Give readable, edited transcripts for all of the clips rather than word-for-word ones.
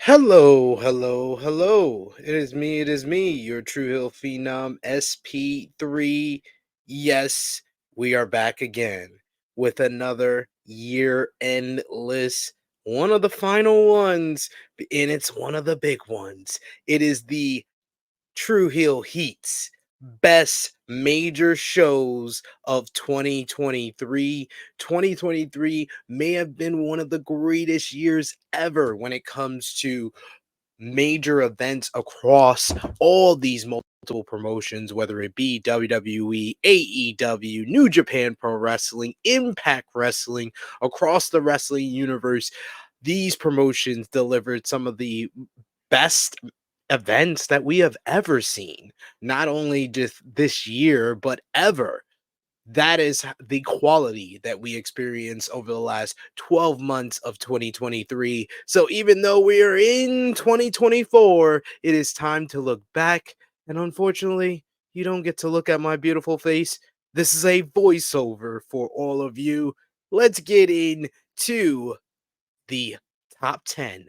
Hello, hello, hello. It is me, your True Heel Phenom SP3. Yes, we are back again with another year-end list. One of the final ones, and it's one of the big ones. It is the Tru Heel Heat's best major shows of 2023. 2023 may have been one of the greatest years ever when it comes to major events across all these multiple promotions, whether it be WWE, AEW, New Japan Pro Wrestling, Impact Wrestling, across the wrestling universe. These promotions delivered some of the best events that we have ever seen, not only just this year, but ever. That is the quality that we experienced over the last 12 months of 2023. So even though we are in 2024, it is time to look back. And unfortunately, you don't get to look at my beautiful face. This is a voiceover for all of you. Let's get into the top 10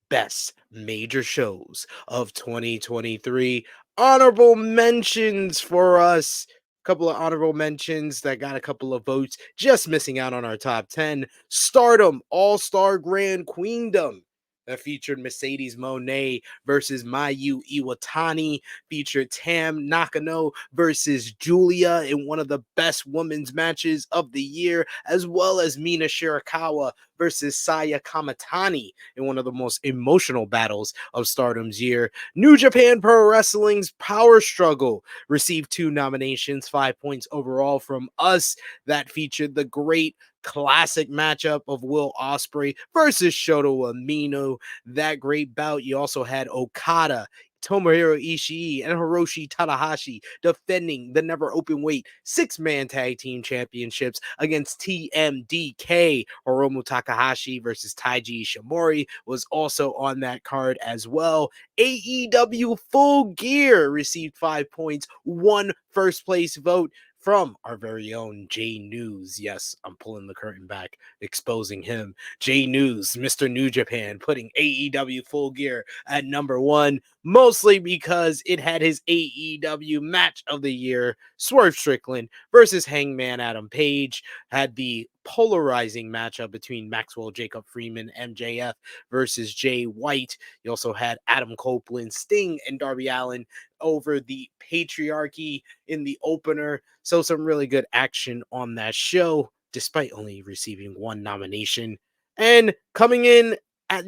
best major shows of 2023. Honorable mentions for us. Couple of honorable mentions that got a couple of votes, just missing out on our top 10. Stardom All-Star Grand Queendom that featured Mercedes Moné versus Mayu Iwatani, featured Tam Nakano versus Julia in one of the best women's matches of the year, as well as Mina Shirakawa versus Saya Kamatani in one of the most emotional battles of Stardom's year. New Japan Pro Wrestling's Power Struggle received 2 nominations, 5 points overall from us. That featured the great classic matchup of Will Ospreay versus Shota Umino. That great bout, you also had Okada, Tomohiro Ishii, and Hiroshi Tanahashi defending the never open weight 6-man tag team championships against TMDK. Hiromu Takahashi versus Taiji Ishimori was also on that card as well. AEW Full Gear received 5 points, 1 first place vote from our very own Jay News. Yes, I'm pulling the curtain back, exposing him. Jay News, Mr. New Japan, putting AEW Full Gear at number 1, mostly because it had his AEW match of the year, Swerve Strickland versus Hangman Adam Page, had the polarizing matchup between Maxwell Jacob Freeman, MJF versus Jay White. You also had Adam Copeland, Sting, and Darby Allin over the patriarchy in the opener. So some really good action on that show, despite only receiving 1 nomination. And coming in at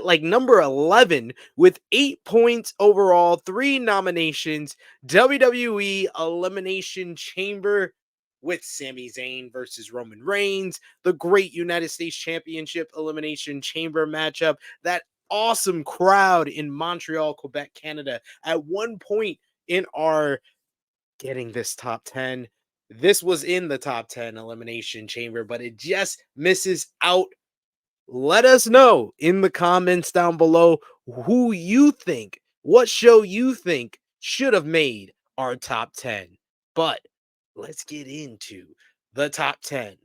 like number 11 with 8 points overall, 3 nominations, WWE Elimination Chamber with Sami Zayn versus Roman Reigns, the great United States Championship Elimination Chamber matchup, that awesome crowd in Montreal, Quebec, Canada. At one point in our getting this top 10, this was in the top 10 Elimination Chamber, but it just misses out. Let us know in the comments down below who you think, what show you think should have made our top 10. But let's get into the top 10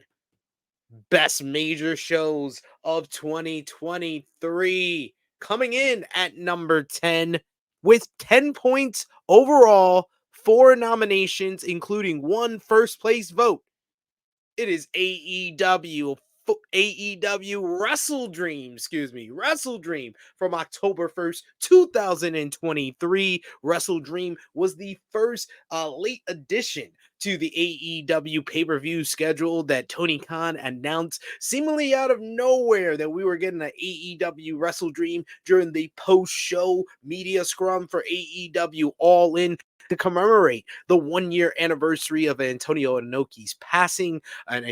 best major shows of 2023. Coming in at number 10 with 10 points overall, 4 nominations, including 1 first place vote. It is AEW Wrestle Dream from October 1st, 2023. Wrestle Dream was the first late addition to the AEW pay-per-view schedule that Tony Khan announced seemingly out of nowhere that we were getting an AEW Wrestle Dream during the post-show media scrum for AEW All In to commemorate the 1-year anniversary of Antonio Inoki's passing, an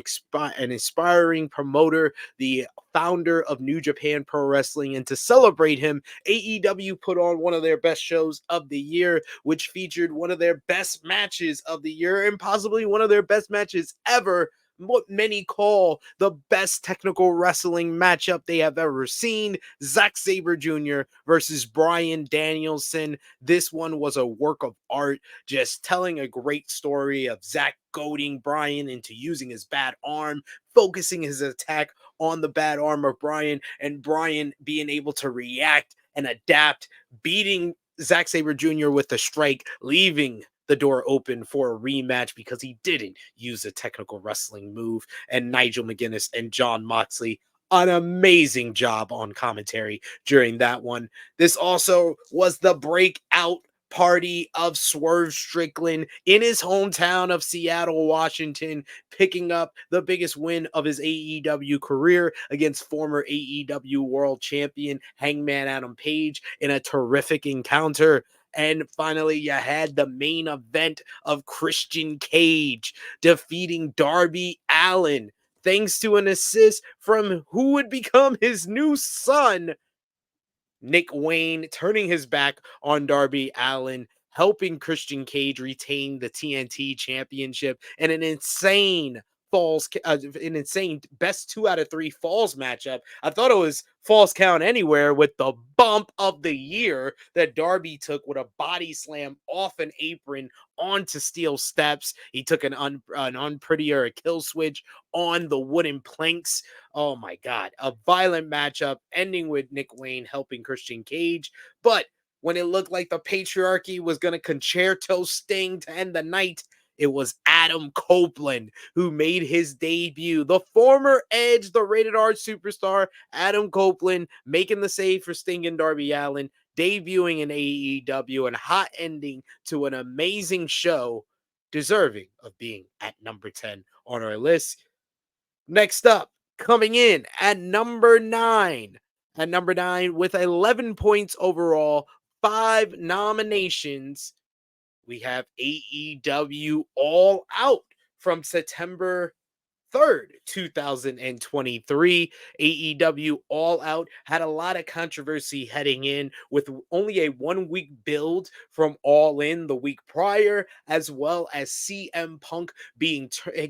inspiring promoter, the founder of New Japan Pro Wrestling, and to celebrate him, AEW put on one of their best shows of the year, which featured one of their best matches of the year and possibly one of their best matches ever what many call the best technical wrestling matchup they have ever seen. Zack Sabre Jr. versus Bryan Danielson. This one was a work of art, just telling a great story of Zack goading Bryan into using his bad arm, focusing his attack on the bad arm of Bryan, and Bryan being able to react and adapt, beating Zack Sabre Jr. with a strike, leaving the door open for a rematch because he didn't use a technical wrestling move. And Nigel McGuinness and John Moxley, an amazing job on commentary during that one. This also was the breakout party of Swerve Strickland in his hometown of Seattle, Washington, picking up the biggest win of his AEW career against former AEW World Champion Hangman Adam Page in a terrific encounter. And finally, you had the main event of Christian Cage defeating Darby Allin thanks to an assist from who would become his new son, Nick Wayne, turning his back on Darby Allin, helping Christian Cage retain the TNT championship, and an insane best 2 out of 3 falls matchup. I thought it was falls count anywhere with the bump of the year that Darby took with a body slam off an apron onto steel steps. He took an unprettier a kill switch on the wooden planks. Oh my God, a violent matchup ending with Nick Wayne helping Christian Cage. But when it looked like the patriarchy was going to concerto Sting to end the night, it was Adam Copeland who made his debut. The former Edge, the rated R superstar, Adam Copeland, making the save for Sting and Darby Allin, debuting in AEW, and hot ending to an amazing show, deserving of being at number 10 on our list. Next up, coming in at number 9. At number 9, with 11 points overall, 5 nominations, we have AEW All Out from September 3rd, 2023. AEW All Out had a lot of controversy heading in with only a 1 week build from All In the week prior, as well as CM Punk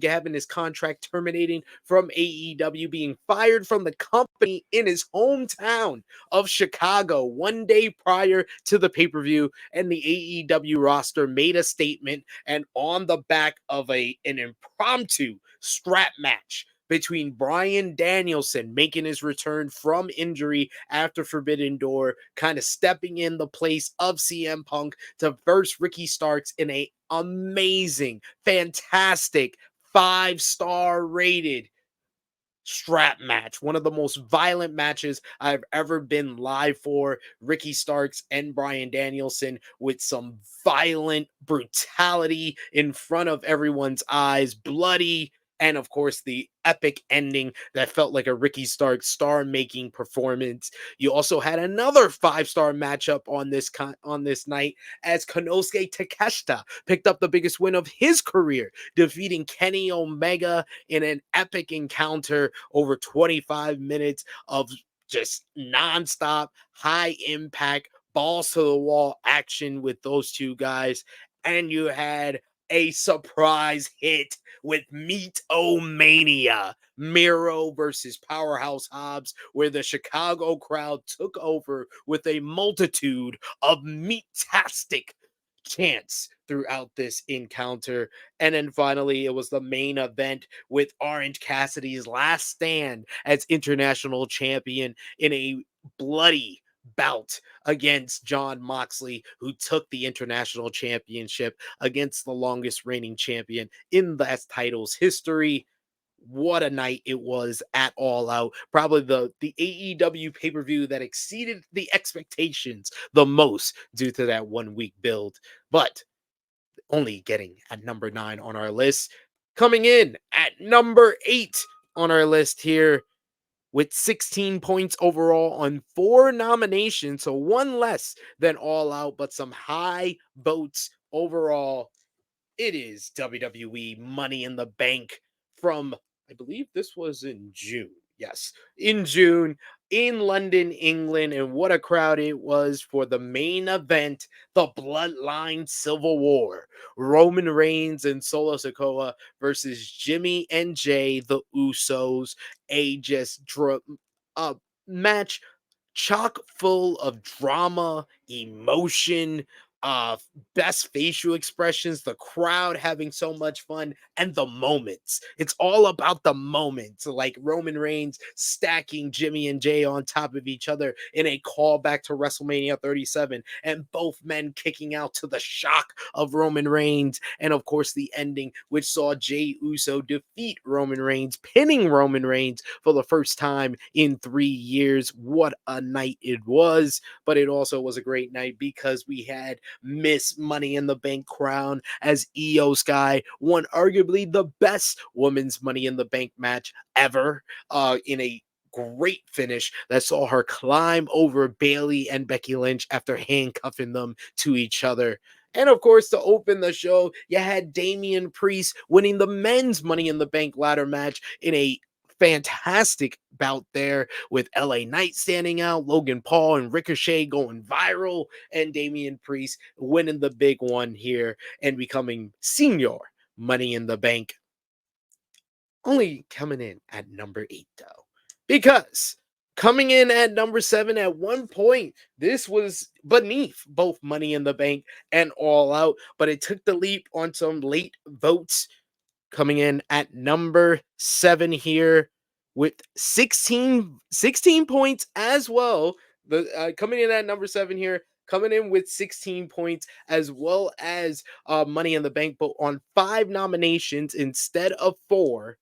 having his contract terminating from AEW, being fired from the company in his hometown of Chicago 1 day prior to the pay-per-view. And the AEW roster made a statement, and on the back of an impromptu strap match between Bryan Danielson making his return from injury after Forbidden Door, kind of stepping in the place of CM Punk to verse Ricky Starks in a amazing, fantastic 5-star rated strap match. One of the most violent matches I've ever been live for. Ricky Starks and Bryan Danielson with some violent brutality in front of everyone's eyes, bloody, and of course the epic ending that felt like a Ricky Starks star-making performance. You also had another 5-star matchup on this night as Konosuke Takeshita picked up the biggest win of his career, defeating Kenny Omega in an epic encounter over 25 minutes of just nonstop, high impact, balls to the wall action with those two guys. And you had a surprise hit with Meat O-Mania, Miro versus Powerhouse Hobbs, where the Chicago crowd took over with a multitude of meat-tastic chants throughout this encounter. And then finally, it was the main event with Orange Cassidy's last stand as international champion in a bloody bout against John Moxley, who took the international championship against the longest reigning champion in that title's history. What a night it was at All Out. Probably the AEW pay-per-view that exceeded the expectations the most due to that 1 week build. But only getting at number 9 on our list. Coming in at number 8 on our list here with 16 points overall on 4 nominations, so one less than All Out, but some high votes overall. It is WWE Money in the Bank from, I believe this was in June. Yes, in June. in London, England, and what a crowd it was for the main event, the Bloodline Civil War. Roman Reigns and Solo Sikoa versus Jimmy and Jay, the Usos. A match chock full of drama, emotion, uh best facial expressions, the crowd having so much fun, and the moments. It's all about the moments, like Roman Reigns stacking Jimmy and Jay on top of each other in a callback to WrestleMania 37, and both men kicking out to the shock of Roman Reigns, and of course the ending, which saw Jey Uso defeat Roman Reigns, pinning Roman Reigns for the first time in 3 years. What a night it was! But it also was a great night because we had Miss Money in the Bank crown as Io Sky won arguably the best women's Money in the Bank match ever, in a great finish that saw her climb over Bailey and Becky Lynch after handcuffing them to each other. And of course, to open the show, you had Damian Priest winning the men's Money in the Bank ladder match in a fantastic bout there, with LA Knight standing out, Logan Paul and Ricochet going viral, and Damian Priest winning the big one here and becoming senior Money in the Bank, only coming in at number 8 though. Because coming in at number 7 at one point, this was beneath both Money in the Bank and All Out, but it took the leap on some late votes, coming in at number 7 here with 16 points as well. The coming in at number 7 here, coming in with 16 points as well as Money in the Bank, but on 5 nominations instead of 4.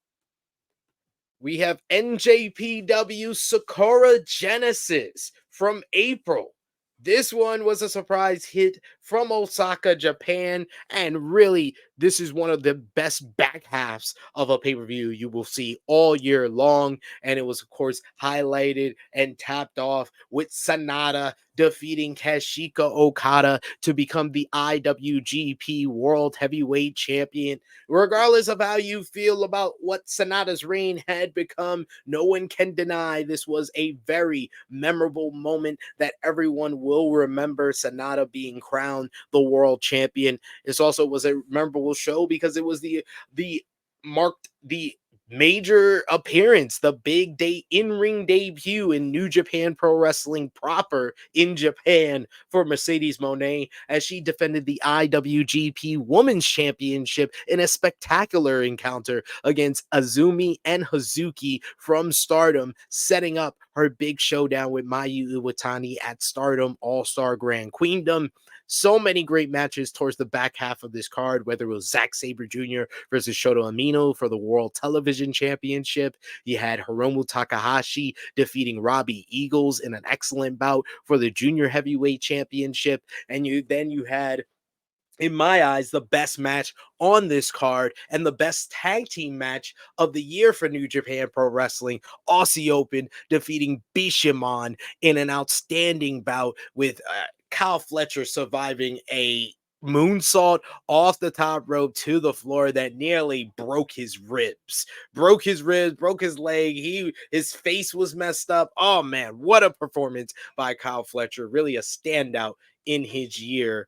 We have NJPW Sakura Genesis from April. This one was a surprise hit from Osaka, Japan, and really, this is one of the best back halves of a pay per view you will see all year long. And it was, of course, highlighted and tapped off with Sanada defeating Kashika Okada to become the IWGP World Heavyweight Champion. Regardless of how you feel about what Sonata's reign had become, no one can deny this was a very memorable moment that everyone will remember. Sonata being crowned the world champion. This also was a memorable show because it was the marked the major appearance, the big day in-ring debut in New Japan Pro Wrestling proper in Japan for Mercedes Moné, as she defended the IWGP Women's Championship in a spectacular encounter against Azumi and Hazuki from Stardom, setting up her big showdown with Mayu Iwatani at Stardom All-Star Grand Queendom. So many great matches towards the back half of this card, whether it was Zack Sabre Jr. versus Shoto Amino for the World Television Championship. You had Hiromu Takahashi defeating Robbie Eagles in an excellent bout for the Junior Heavyweight Championship. And you had, in my eyes, the best match on this card and the best tag team match of the year for New Japan Pro Wrestling. Aussie Open defeating Bishamon in an outstanding bout, with Kyle Fletcher surviving a moonsault off the top rope to the floor that nearly broke his ribs. Broke his leg. His face was messed up. Oh man, what a performance by Kyle Fletcher. Really a standout in his year,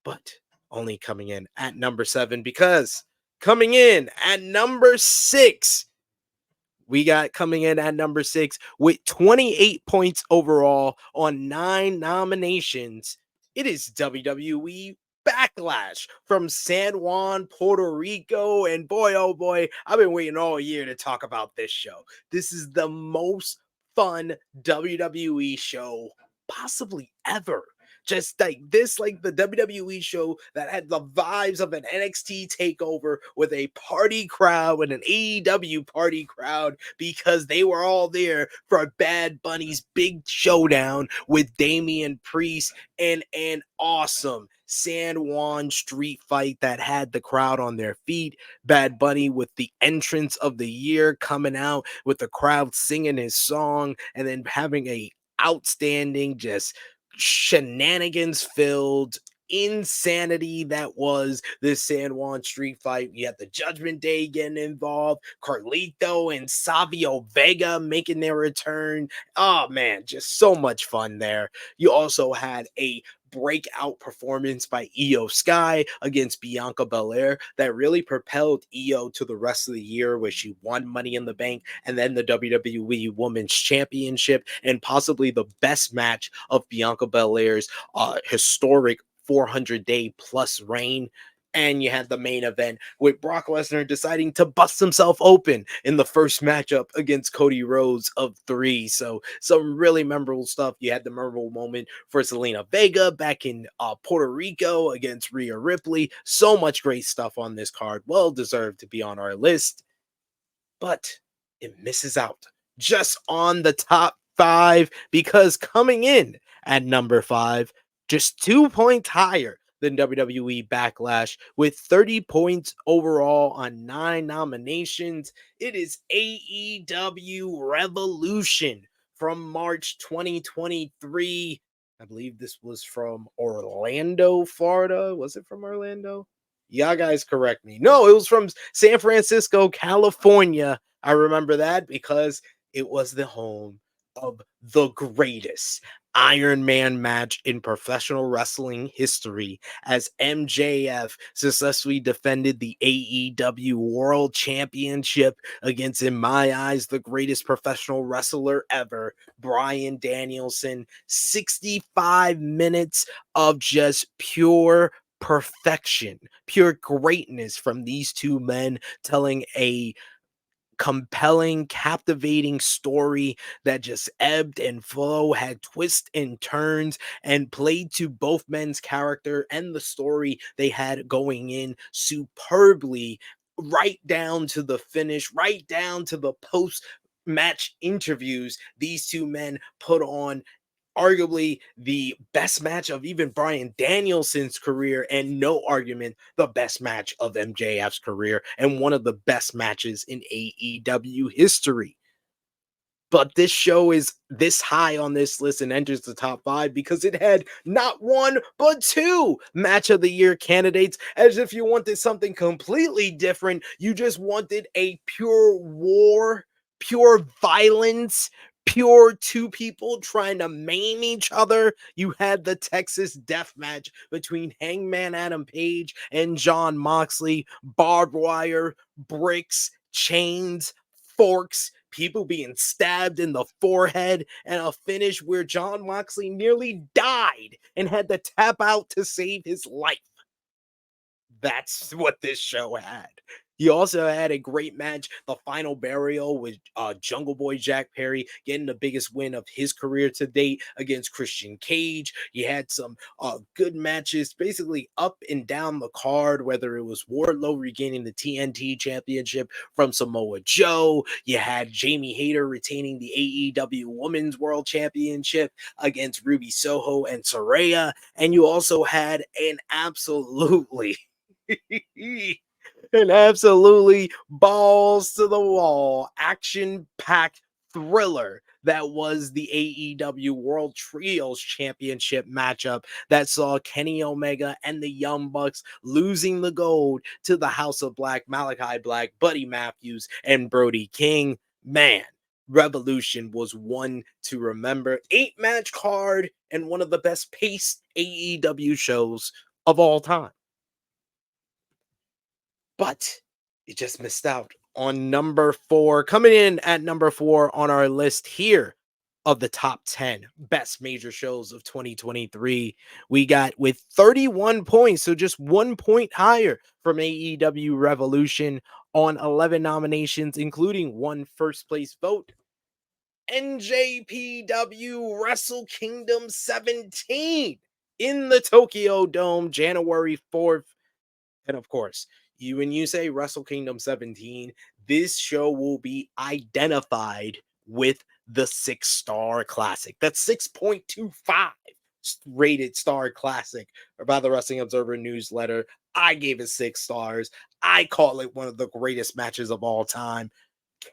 but only coming in at number 7, because coming in at number 6, we got coming in at number 6 with 28 points overall on 9 nominations. It is WWE Backlash from San Juan, Puerto Rico. And boy, oh boy, I've been waiting all year to talk about this show. This is the most fun WWE show possibly ever. Just like this, like the WWE show that had the vibes of an NXT takeover with a party crowd and an AEW party crowd, because they were all there for Bad Bunny's big showdown with Damian Priest and an awesome San Juan street fight that had the crowd on their feet. Bad Bunny with the entrance of the year coming out with the crowd singing his song, and then having a outstanding, just shenanigans filled insanity that was this San Juan street fight. You had the Judgment Day getting involved, Carlito and Savio Vega making their return. Oh man, just so much fun there. You also had a breakout performance by Io Sky against Bianca Belair that really propelled Io to the rest of the year, where she won Money in the Bank and then the WWE Women's Championship, and possibly the best match of Bianca Belair's historic 400-day plus reign. And you had the main event with Brock Lesnar deciding to bust himself open in the first matchup against Cody Rhodes of 3. So some really memorable stuff. You had the memorable moment for Selena Vega back in Puerto Rico against Rhea Ripley. So much great stuff on this card. Well deserved to be on our list, but it misses out just on the top 5, because coming in at number 5, just 2 points higher than WWE Backlash with 30 points overall on 9 nominations. It is AEW Revolution from March 2023. I believe this was from Orlando, Florida. Was it from Orlando? Y'all guys correct me. No, it was from San Francisco, California. I remember that because it was the home of the greatest Iron Man match in professional wrestling history, as MJF successfully defended the AEW World Championship against, in my eyes, the greatest professional wrestler ever, Bryan Danielson. 65 minutes of just pure perfection, pure greatness from these two men, telling a compelling, captivating story that just ebbed and flow, had twists and turns, and played to both men's character and the story they had going in superbly, right down to the finish, right down to the post match interviews these two men put on. Arguably the best match of even Bryan Danielson's career, and no argument the best match of MJF's career, and one of the best matches in AEW history. But this show is this high on this list and enters the top 5 because it had not one but 2 match of the year candidates. As if you wanted something completely different, you just wanted a pure war, pure violence, pure two people trying to maim each other. You had the Texas death match between Hangman Adam Page and John Moxley. Barbed wire, bricks, chains, forks, people being stabbed in the forehead, and a finish where John Moxley nearly died and had to tap out to save his life. That's what this show had. He also had a great match, the final burial, with Jungle Boy Jack Perry getting the biggest win of his career to date against Christian Cage. You had some good matches basically up and down the card, whether it was Wardlow regaining the TNT championship from Samoa Joe. You had Jamie Hayter retaining the AEW Women's World Championship against Ruby Soho and Saraya. And you also had an absolutely an absolutely balls to the wall, action packed thriller that was the AEW World Trios Championship matchup that saw Kenny Omega and the Young Bucks losing the gold to the House of Black, Malachi Black, Buddy Matthews, and Brody King. Man, Revolution was one to remember. 8-match card and one of the best paced AEW shows of all time. But it just missed out on number 4. Coming in at number 4 on our list here of the top 10 best major shows of 2023, we got with 31 points, so just 1 point higher from AEW Revolution on 11 nominations, including one first place vote. NJPW Wrestle Kingdom 17 in the Tokyo Dome, January 4th. And of course, when you say Wrestle Kingdom 17, this show will be identified with the 6-star classic. That's 6.25 rated star classic by the Wrestling Observer newsletter. I gave it 6 stars. I call it one of the greatest matches of all time.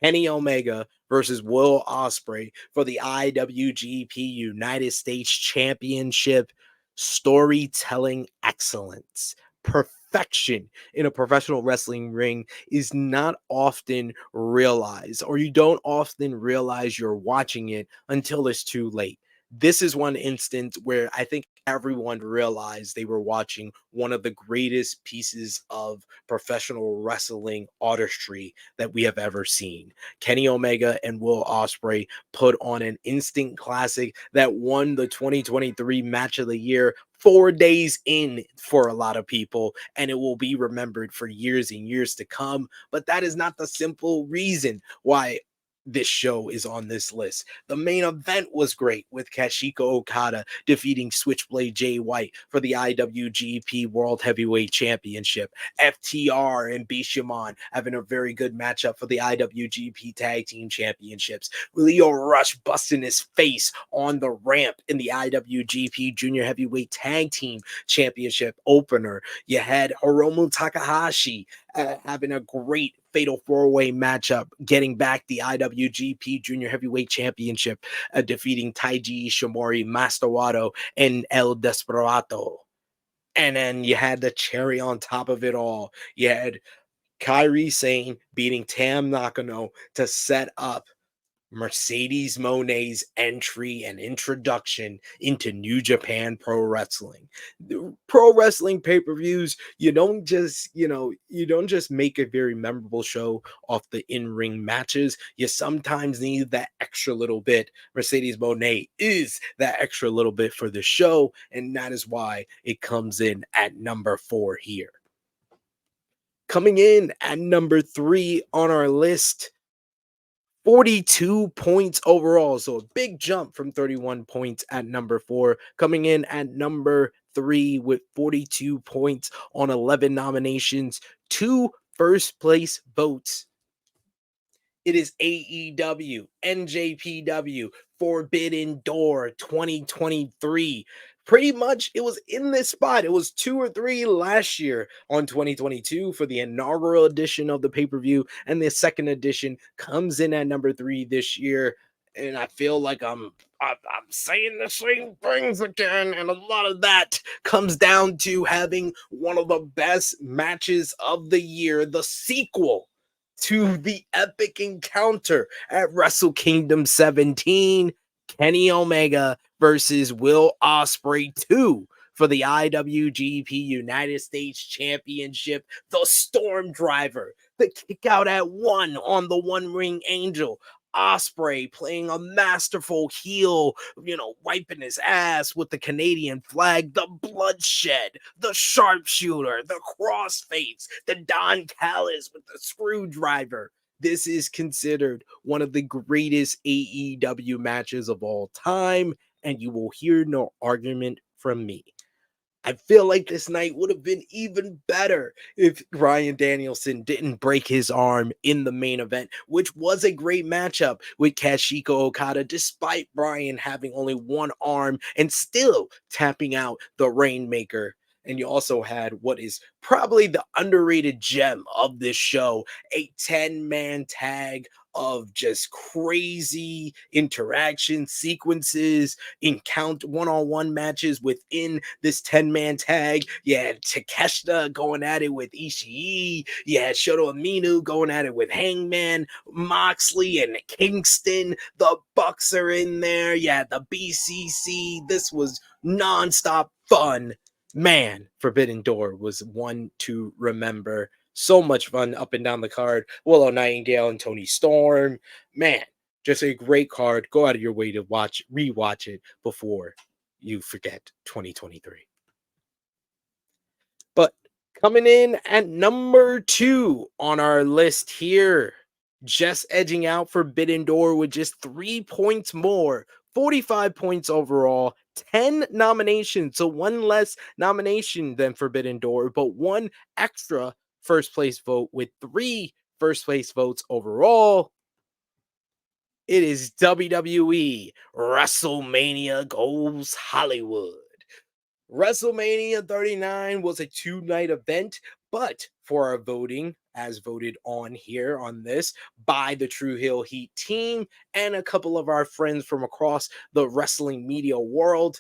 Kenny Omega versus Will Ospreay for the IWGP United States Championship. Storytelling excellence, perfection in a professional wrestling ring is not often realized, or you don't often realize you're watching it until it's too late. This is one instance where I think everyone realized they were watching one of the greatest pieces of professional wrestling artistry that we have ever seen. Kenny Omega and Will Ospreay put on an instant classic that won the 2023 match of the year 4 days in for a lot of people, and it will be remembered for years and years to come. But that is not the simple reason why this show is on this list. The main event was great with Kashika Okada defeating Switchblade Jay White for the IWGP World Heavyweight Championship. FTR and Bishamon having a very good matchup for the IWGP Tag Team Championships. Leo Rush busting his face on the ramp in the IWGP Junior Heavyweight Tag Team Championship opener. You had Hiromu Takahashi having a great fatal four-way matchup, getting back the IWGP Junior Heavyweight Championship, defeating Taiji Ishimori, Master Wato, and El Desperado. And then you had the cherry on top of it all. You had Kairi Sane beating Tam Nakano to set up Mercedes Monet's entry and introduction into New Japan Pro Wrestling. The pro wrestling pay-per-views, you don't just make a very memorable show off the in-ring matches. You sometimes need that extra little bit. Mercedes Monet is that extra little bit for the show, and that is why it comes in at number 4 here. Coming in at number 3 on our list, 42 points overall. So a big jump from 31 points at number 4. Coming in at number 3 with 42 points on 11 nominations, 2 first place votes. It is AEW NJPW Forbidden Door 2023. Pretty much it was in this spot. It was 2 or 3 last year on 2022 for the inaugural edition of the pay-per-view, and the second edition comes in at number 3 this year. And I feel like I'm saying the same things again, and a lot of that comes down to having one of the best matches of the year, the sequel to the epic encounter at Wrestle Kingdom 17, Kenny Omega versus Will Ospreay 2 for the IWGP United States Championship. The Storm Driver, the kick out at 1 on the One Ring Angel. Ospreay playing a masterful heel, wiping his ass with the Canadian flag, the bloodshed, the sharpshooter, the crossface, the Don Callis with the screwdriver. This is considered one of the greatest AEW matches of all time, and you will hear no argument from me. I feel like this night would have been even better if Ryan Danielson didn't break his arm in the main event, which was a great matchup with Kashika Okada, despite Brian having only one arm and still tapping out the Rainmaker. And you also had what is probably the underrated gem of this show, a 10-man tag of just crazy interaction sequences, encounter one-on-one matches within this 10-man tag. You had Takeshita going at it with Ishii. You had Shoto Aminu going at it with Hangman, Moxley, and Kingston. The Bucks are in there. You had the BCC. This was nonstop fun. Man, Forbidden Door was one to remember. So much fun up and down the card. Willow Nightingale and Tony Storm. Man, just a great card. Go out of your way to rewatch it before you forget 2023. But coming in at number 2 on our list here, just edging out Forbidden Door with just 3 points more, 45 points overall, 10 nominations. So one less nomination than Forbidden Door, but one extra first place vote with 3 first place votes overall. It is WWE WrestleMania Goes Hollywood. WrestleMania 39 was a 2-night event, but for our voting, as voted on here on this by the Tru Heel Heat team and a couple of our friends from across the wrestling media world,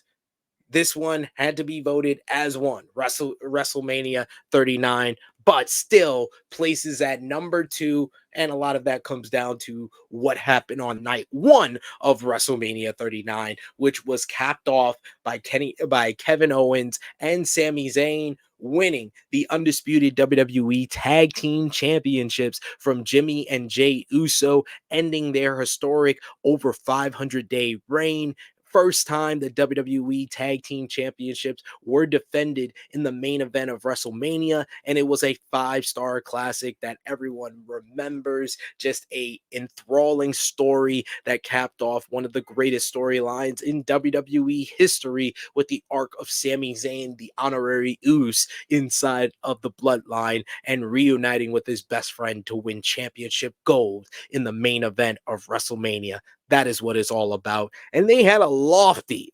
This one had to be voted as one, WrestleMania 39, but still places at number two. And a lot of that comes down to what happened on night one of WrestleMania 39, which was capped off by Kevin Owens and Sami Zayn winning the undisputed WWE Tag Team Championships from Jimmy and Jay Uso, ending their historic over 500-day reign. First time the WWE Tag Team Championships were defended in the main event of WrestleMania, and it was a five-star classic that everyone remembers. Just a enthralling story that capped off one of the greatest storylines in WWE history with the arc of Sami Zayn, the honorary Uso, inside of the bloodline and reuniting with his best friend to win championship gold in the main event of WrestleMania. That is what it's all about. And they had a lofty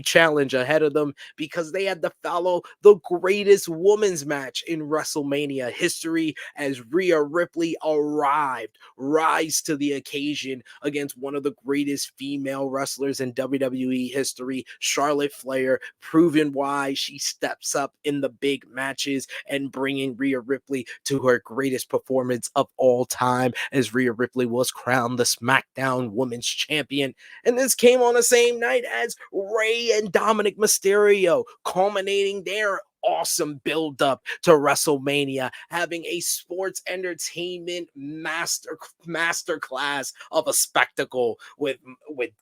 challenge ahead of them because they had to follow the greatest women's match in WrestleMania history as Rhea Ripley rise to the occasion against one of the greatest female wrestlers in WWE history, Charlotte Flair, proving why she steps up in the big matches and bringing Rhea Ripley to her greatest performance of all time as Rhea Ripley was crowned the SmackDown Women's Champion. And this came on the same night as Rey and Dominic Mysterio, culminating their awesome build up to WrestleMania, having a sports entertainment masterclass of a spectacle with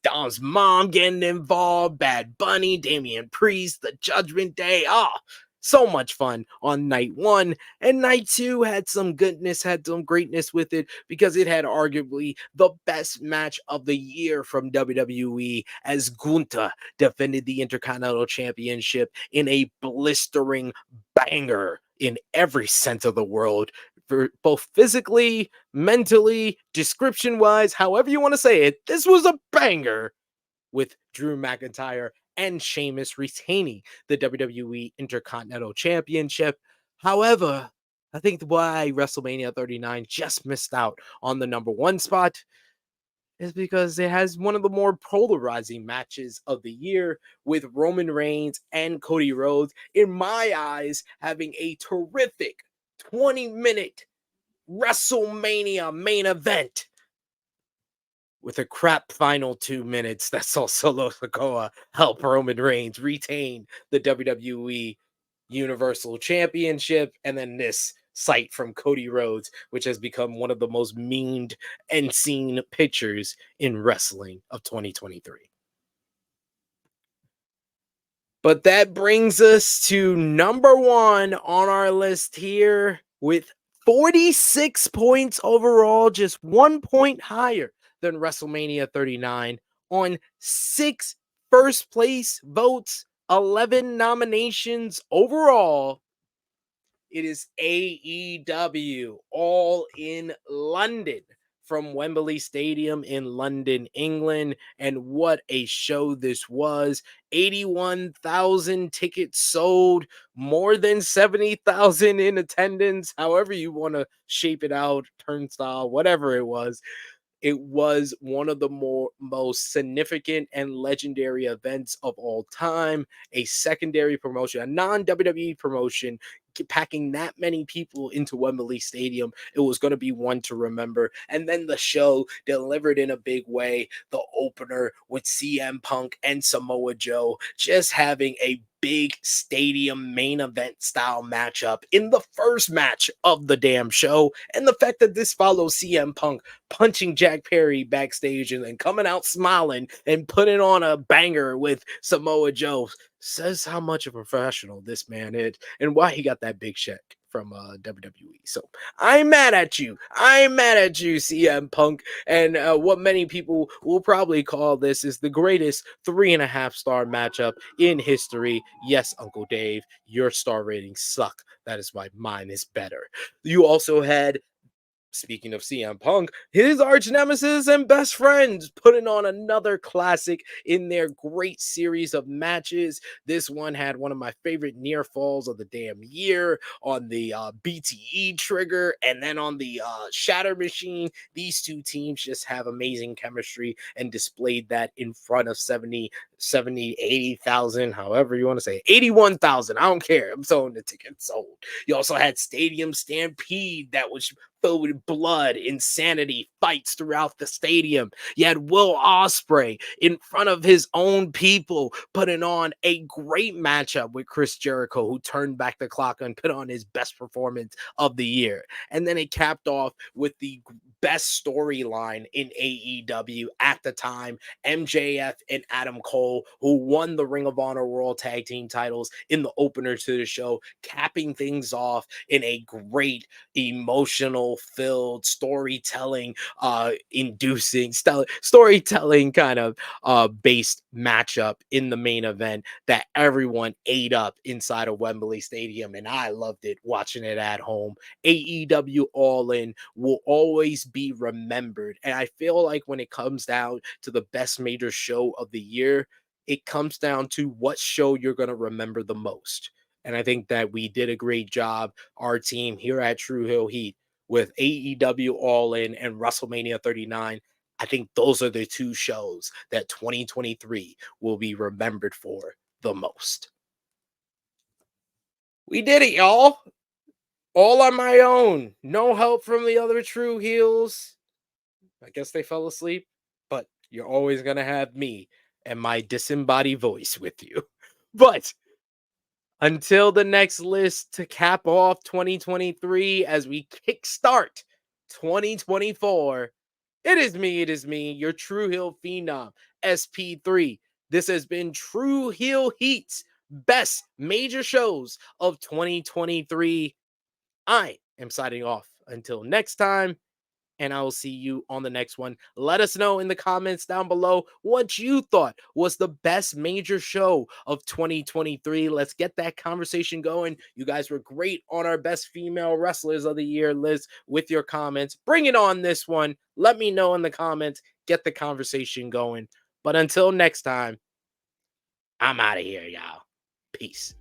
Dom's mom getting involved, Bad Bunny, Damian Priest, the Judgment Day. So much fun on night one. And night two had some goodness, had some greatness with it because it had arguably the best match of the year from WWE as Gunther defended the Intercontinental Championship in a blistering banger in every sense of the word, for both physically, mentally, description wise, however you want to say it. This was a banger with Drew McIntyre and Sheamus retaining the WWE Intercontinental Championship. However, I think why WrestleMania 39 just missed out on the number one spot is because it has one of the more polarizing matches of the year with Roman Reigns and Cody Rhodes, in my eyes, having a terrific 20-minute WrestleMania main event with a crap final 2 minutes that's also Sikoa help Roman Reigns retain the WWE Universal Championship, and then this sight from Cody Rhodes, which has become one of the most memed and seen pictures in wrestling of 2023. But that brings us to number one on our list here with 46 points overall, just 1 point higher than WrestleMania 39 on six first place votes, 11 nominations overall. It is AEW All In London from Wembley Stadium in London, England. And what a show this was. 81,000 tickets sold, more than 70,000 in attendance, however you want to shape it out, turnstile, whatever it was. It was one of the most significant and legendary events of all time. A secondary promotion, a non-WWE promotion, packing that many people into Wembley Stadium. It was going to be one to remember. And then the show delivered in a big way. The opener with CM Punk and Samoa Joe just having a big stadium main event style matchup in the first match of the damn show. And the fact that this follows CM Punk punching Jack Perry backstage and then coming out smiling and putting on a banger with Samoa Joe says how much of a professional this man is and why he got that big check from WWE. So I'm mad at you. I'm mad at you, CM Punk. And what many people will probably call this is the greatest 3.5-star matchup in history. Yes, Uncle Dave, your star ratings suck. That is why mine is better. You also had Speaking of CM Punk, his arch nemesis and best friends putting on another classic in their great series of matches. This one had one of my favorite near falls of the damn year on the BTE trigger and then on the Shatter Machine. These two teams just have amazing chemistry and displayed that in front of 80,000, however you want to say it. 81,000. I don't care. I'm selling the tickets sold. You also had Stadium Stampede that was filled with blood, insanity, fights throughout the stadium. You had Will Ospreay in front of his own people putting on a great matchup with Chris Jericho, who turned back the clock and put on his best performance of the year. And then it capped off with the best storyline in AEW at the time, MJF and Adam Cole, who won the Ring of Honor World Tag Team titles in the opener to the show, capping things off in a great emotional filled storytelling inducing storytelling kind of based matchup in the main event that everyone ate up inside of Wembley Stadium, and I loved it watching it at home. AEW All In will always be remembered, and I feel like when it comes down to the best major show of the year, it comes down to what show you're going to remember the most. And I think that we did a great job, our team here at Tru Heel Heat, with AEW All In and WrestleMania 39. I think those are the two shows that 2023 will be remembered for the most. We did it, y'all. All on my own. No help from the other True Heels. I guess they fell asleep, but you're always going to have me and my disembodied voice with you. But until the next list to cap off 2023 as we kickstart 2024, it is me, your Tru Heel Phenom, SP3. This has been Tru Heel Heat's best major shows of 2023. I am signing off until next time, and I will see you on the next one. Let us know in the comments down below what you thought was the best major show of 2023. Let's get that conversation going. You guys were great on our best female wrestlers of the year list with your comments. Bring it on this one. Let me know in the comments. Get the conversation going. But until next time, I'm out of here, y'all. Peace.